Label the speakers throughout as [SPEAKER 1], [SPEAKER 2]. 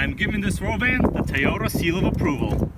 [SPEAKER 1] I'm giving this Rovan the Toyota seal of approval.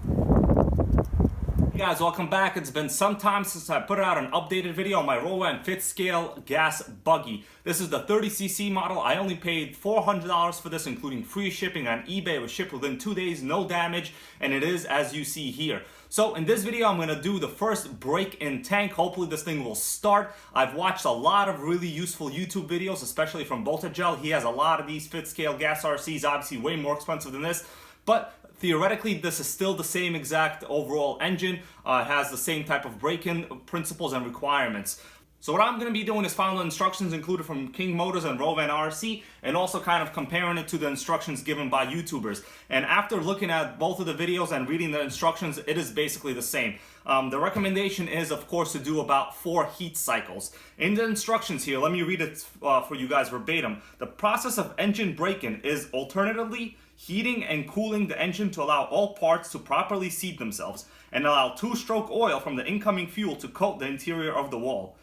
[SPEAKER 1] Hey guys, welcome back. It's been some time since I put out an updated video on my Rovan fifth scale gas buggy. This is the 30cc model. I only paid $400 for this, including free shipping on eBay. It was shipped within 2 days, no damage, and it is as you see here. So in this video, I'm going to do the first break-in tank. Hopefully this thing will start. I've watched a lot of really useful YouTube videos, especially from Gel. He has a lot of these fifth scale gas RCs, obviously way more expensive than this, but theoretically, this is still the same exact overall engine. It has the same type of break-in principles and requirements. So what I'm going to be doing is following the instructions included from King Motors and Rovan RC, and also kind of comparing it to the instructions given by YouTubers. And after looking at both of the videos and reading the instructions, it is basically the same. The recommendation is, of course, to do about 4 heat cycles. In the instructions here, let me read it for you guys verbatim. The process of engine break-in is alternatively heating and cooling the engine to allow all parts to properly seat themselves and allow 2-stroke oil from the incoming fuel to coat the interior of the wall.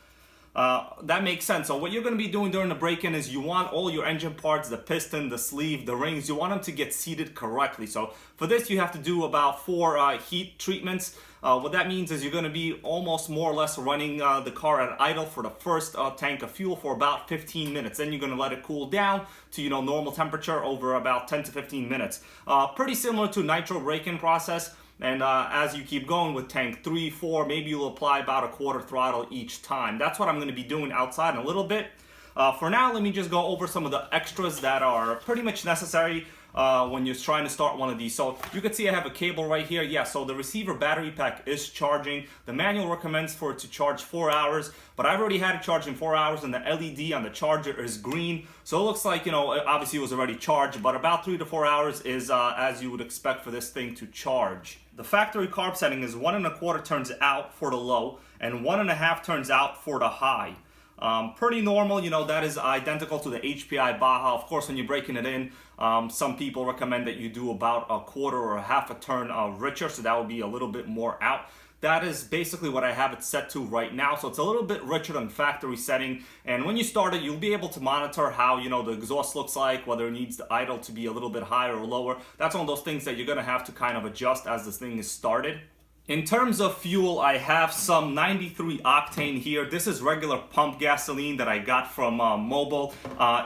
[SPEAKER 1] That makes sense. So what you're going to be doing during the break-in is you want all your engine parts, the piston, the sleeve, the rings, you want them to get seated correctly. So for this, you have to do about 4 heat treatments. What that means is you're going to be almost more or less running the car at idle for the first tank of fuel for about 15 minutes. Then you're going to let it cool down to normal temperature over about 10 to 15 minutes. Pretty similar to nitro break-in process. And as you keep going with tank 3, 4, maybe you'll apply about 1/4 throttle each time. That's what I'm going to be doing outside in a little bit. For now, let me just go over some of the extras that are pretty much necessary when you're trying to start one of these. So you can see I have a cable right here. Yeah, so the receiver battery pack is charging. The manual recommends for it to charge 4 hours, but I've already had it charged in 4 hours, and the LED on the charger is green. So it looks like, obviously it was already charged, but about 3 to 4 hours is as you would expect for this thing to charge. The factory carb setting is 1 1/4 turns out for the low and 1 1/2 turns out for the high. Pretty normal, that is identical to the HPI Baja. Of course, when you're breaking it in, some people recommend that you do about 1/4 or 1/2 turn richer, so that would be a little bit more out. That is basically what I have it set to right now, so it's a little bit richer than factory setting. And when you start it, you'll be able to monitor how the exhaust looks like, whether it needs the idle to be a little bit higher or lower. That's one of those things that you're going to have to kind of adjust as this thing is started. In terms of fuel, I have some 93 octane here. This is regular pump gasoline that I got from Mobil.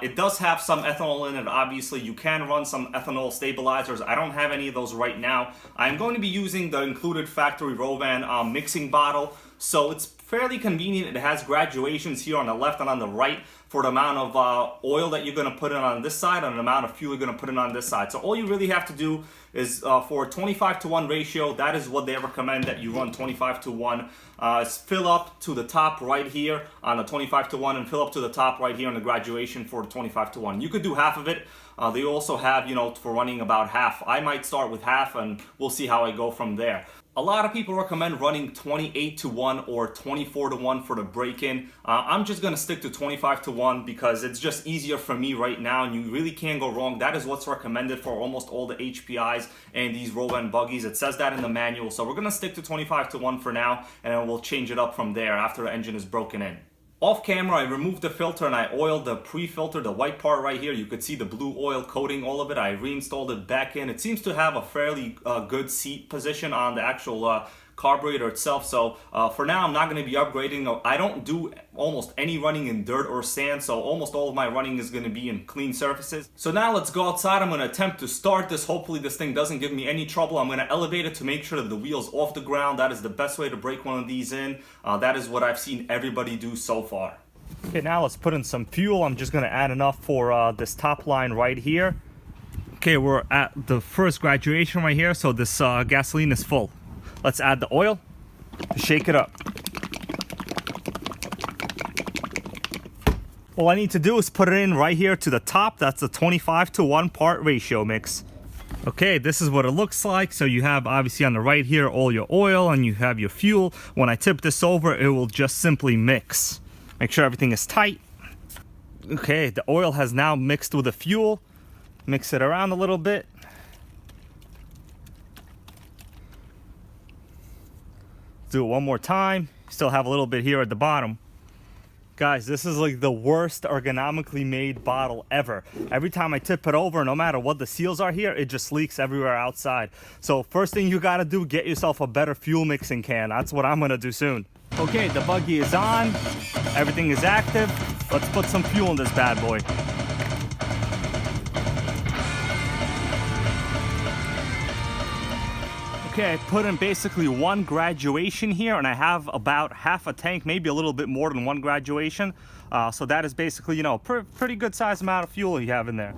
[SPEAKER 1] It does have some ethanol in it. Obviously, you can run some ethanol stabilizers. I don't have any of those right now. I'm going to be using the included factory Rovan mixing bottle. So it's fairly convenient. It has graduations here on the left and on the right for the amount of oil that you're going to put in on this side and the amount of fuel you're going to put in on this side. So all you really have to do is for a 25-to-1 ratio, that is what they recommend, that you run 25-to-1. Fill up to the top right here on the 25-to-1 and fill up to the top right here on the graduation for the 25-to-1. You could do half of it. They also have, for running about half. I might start with half and we'll see how I go from there. A lot of people recommend running 28-to-1 or 24-to-1 for the break-in. I'm just going to stick to 25-to-1 because it's just easier for me right now, and you really can't go wrong. That is what's recommended for almost all the HPIs and these Rovan buggies. It says that in the manual, so we're going to stick to 25-to-1 for now, and then we'll change it up from there after the engine is broken in. Off camera, I removed the filter and I oiled the pre-filter, the white part right here. You could see the blue oil coating all of it. I reinstalled it back in. It seems to have a fairly good seat position on the actual carburetor itself. So for now, I'm not going to be upgrading. I don't do almost any running in dirt or sand, so almost all of my running is going to be in clean surfaces. So now let's go outside. I'm going to attempt to start this. Hopefully this thing doesn't give me any trouble. I'm going to elevate it to make sure that the wheel's off the ground. That is the best way to break one of these in. That is what I've seen everybody do so far. Okay, now let's put in some fuel. I'm just going to add enough for this top line right here. Okay, we're at the first graduation right here, so this gasoline is full. Let's add the oil, shake it up. All I need to do is put it in right here to the top. That's a 25-to-1 part ratio mix. Okay, this is what it looks like. So you have obviously on the right here all your oil and you have your fuel. When I tip this over, it will just simply mix. Make sure everything is tight. Okay, the oil has now mixed with the fuel. Mix it around a little bit. Do it one more time. Still have a little bit here at the bottom. Guys, this is like the worst ergonomically made bottle ever. Every time I tip it over, no matter what the seals are here, it just leaks everywhere outside. So first thing you gotta do, get yourself a better fuel mixing can. That's what I'm gonna do soon. Okay, the buggy is on. Everything is active. Let's put some fuel in this bad boy. Okay, I put in basically one graduation here, and I have about half a tank, maybe a little bit more than one graduation. So that is basically, you know, pretty good size amount of fuel you have in there.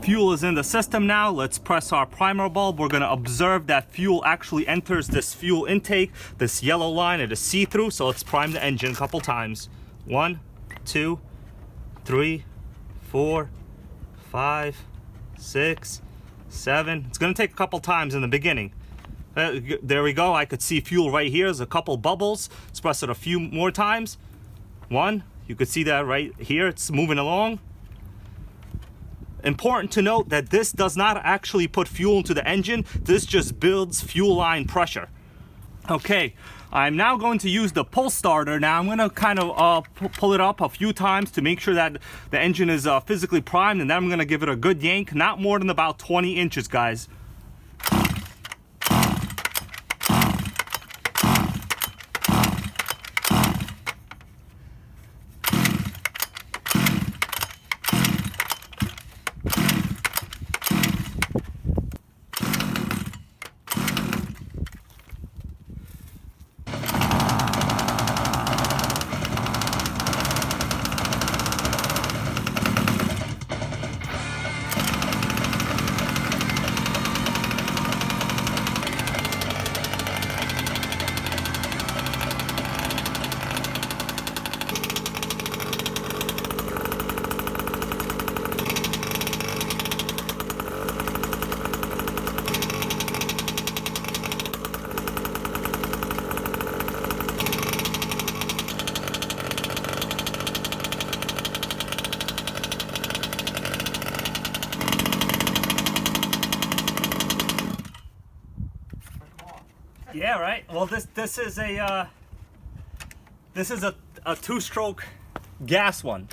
[SPEAKER 1] Fuel is in the system now. Let's press our primer bulb. We're gonna observe that fuel actually enters this fuel intake. This yellow line, it is see-through, so let's prime the engine a couple times. 1, 2, 3, 4, 5, 6, 7. It's gonna take a couple times in the beginning. There we go. I could see fuel right here. There's a couple bubbles. Let's press it a few more times. 1, you could see that right here. It's moving along. Important to note that this does not actually put fuel into the engine. This just builds fuel line pressure. Okay, I'm now going to use the pull starter. Now I'm going to kind of pull it up a few times to make sure that the engine is physically primed, and then I'm going to give it a good yank, not more than about 20 inches, guys. Yeah, right. Well, this is a two-stroke gas one.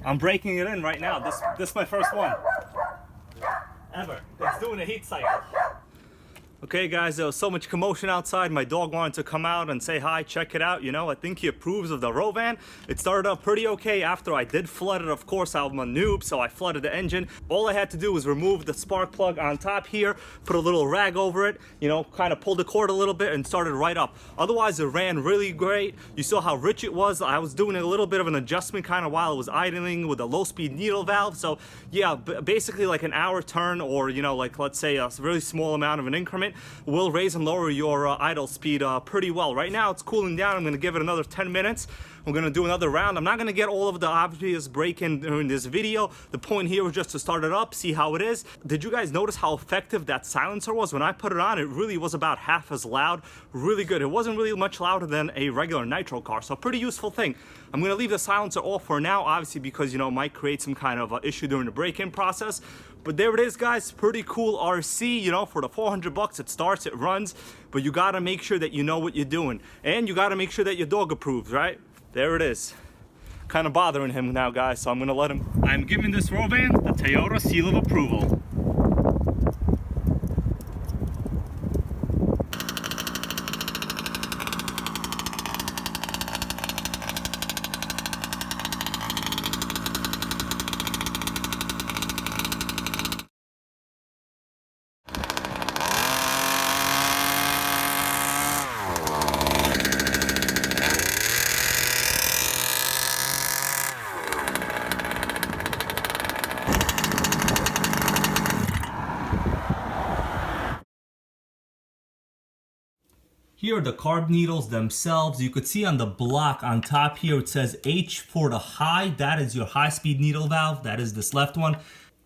[SPEAKER 1] I'm breaking it in right now. This is my first one ever. It's doing a heat cycle. Okay, guys, there was so much commotion outside. My dog wanted to come out and say hi, check it out. You know, I think he approves of the Rovan. It started up pretty okay after I did flood it. Of course, I'm a noob, so I flooded the engine. All I had to do was remove the spark plug on top here, put a little rag over it, you know, kind of pulled the cord a little bit and started right up. Otherwise, it ran really great. You saw how rich it was. I was doing a little bit of an adjustment kind of while it was idling with a low-speed needle valve. So yeah, basically like an hour turn, or, you know, like let's say a really small amount of an increment will raise and lower your idle speed pretty well. Right now it's cooling down. I'm going to give it another 10 minutes. I'm going to do another round. I'm not going to get all of the obvious break-in during this video. The point here was just to start it up, see how it is. Did you guys notice how effective that silencer was? When I put it on, it really was about half as loud. Really good. It wasn't really much louder than a regular nitro car, so a pretty useful thing. I'm going to leave the silencer off for now, obviously, because, you know, it might create some kind of issue during the break-in process. But there it is, guys. Pretty cool RC, you know, for the 400 bucks. It starts, it runs, but you got to make sure that you know what you're doing. And you got to make sure that your dog approves, right? There it is. Kind of bothering him now, guys, so I'm going to let him. I'm giving this Rovan the Toyota seal of approval. Here are the carb needles themselves. You could see on the block on top here, it says H for the high. That is your high speed needle valve. That is this left one.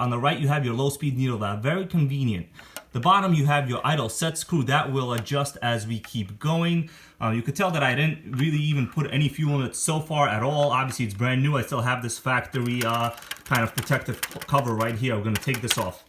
[SPEAKER 1] On the right, you have your low speed needle valve. Very convenient. The bottom, you have your idle set screw. That will adjust as we keep going. You could tell that I didn't really even put any fuel in it so far at all. Obviously, it's brand new. I still have this factory kind of protective cover right here. We're gonna take this off.